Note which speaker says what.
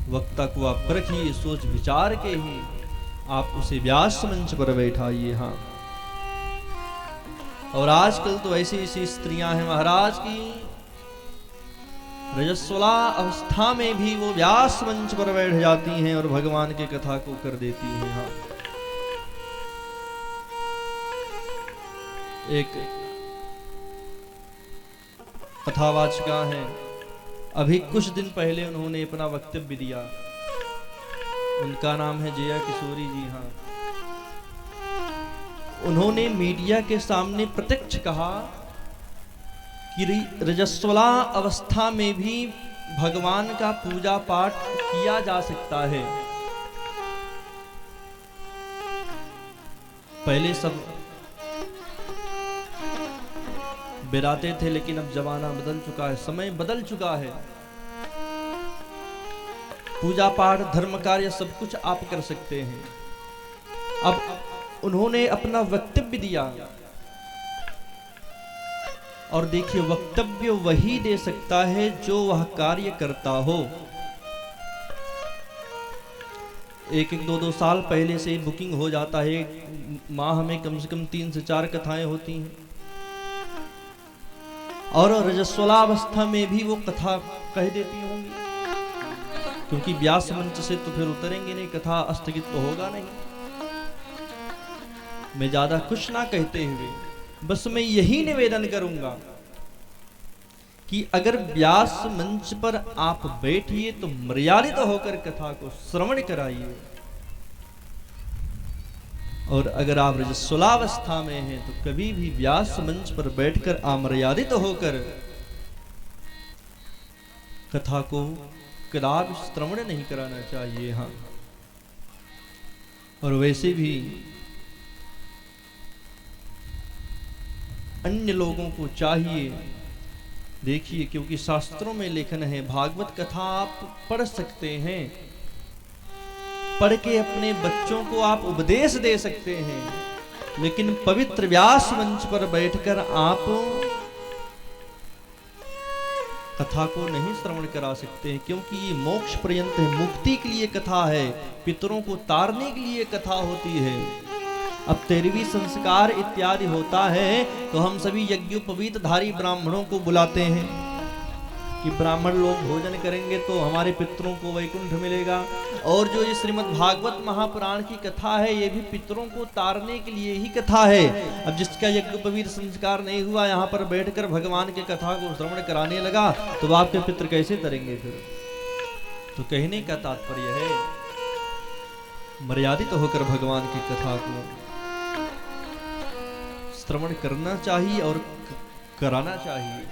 Speaker 1: वक्ता को आप परखिए, सोच विचार के ही आप उसे व्यास मंच पर बैठाइए। हाँ, और आजकल तो ऐसी ऐसी स्त्रियां हैं महाराज की रजस्वला अवस्था में भी वो व्यास मंच पर बैठ जाती हैं और भगवान की कथा को कर देती हैं। हाँ, एक कथावाचिका है, अभी कुछ दिन पहले उन्होंने अपना वक्तव्य दिया। उनका नाम है जया किशोरी जी। हाँ, उन्होंने मीडिया के सामने प्रत्यक्ष कहा कि रजस्वला अवस्था में भी भगवान का पूजा पाठ किया जा सकता है। पहले सब बिराते थे, लेकिन अब जमाना बदल चुका है, समय बदल चुका है। पूजा पाठ धर्म कार्य सब कुछ आप कर सकते हैं। अब उन्होंने अपना वक्तव्य दिया, और देखिए वक्तव्य वही दे सकता है जो वह कार्य करता हो। एक 2 साल पहले से बुकिंग हो जाता है, माह में कम से कम 3 से 4 कथाएं होती हैं, और रजस्वलावस्था में भी वो कथा कह देती होंगी, क्योंकि व्यास मंच से तो फिर उतरेंगे नहीं, कथा स्थगित तो होगा नहीं। मैं ज्यादा कुछ ना कहते हुए बस मैं यही निवेदन करूंगा कि अगर व्यास मंच पर आप बैठिए तो मर्यादित होकर कथा को श्रवण कराइए, और अगर आप रजस्वलावस्था में हैं तो कभी भी व्यास मंच पर बैठकर अमर्यादित होकर कथा को कदापि श्रवण नहीं कराना चाहिए। हाँ, और वैसे भी अन्य लोगों को चाहिए, देखिए क्योंकि शास्त्रों में लेखन है, भागवत कथा आप पढ़ सकते हैं, पढ़ के अपने बच्चों को आप उपदेश दे सकते हैं, लेकिन पवित्र व्यास मंच पर बैठकर आप कथा को नहीं श्रवण करा सकते हैं, क्योंकि ये मोक्ष पर्यंत है, मुक्ति के लिए कथा है, पितरों को तारने के लिए कथा होती है। अब 13वीं संस्कार इत्यादि होता है तो हम सभी यज्ञोपवीतधारी ब्राह्मणों को बुलाते हैं कि ब्राह्मण लोग भोजन करेंगे तो हमारे पितरों को वैकुंठ मिलेगा। और जो ये श्रीमद् भागवत महापुराण की कथा है, ये भी पितरों को तारने के लिए ही कथा है। अब जिसका यज्ञोपवीत संस्कार नहीं हुआ, यहाँ पर बैठकर भगवान की कथा को श्रवण कराने लगा, तो आपके पितर कैसे तरेंगे फिर? तो कहने का तात्पर्य है मर्यादित होकर भगवान की कथा को श्रवण करना चाहिए और कराना चाहिए।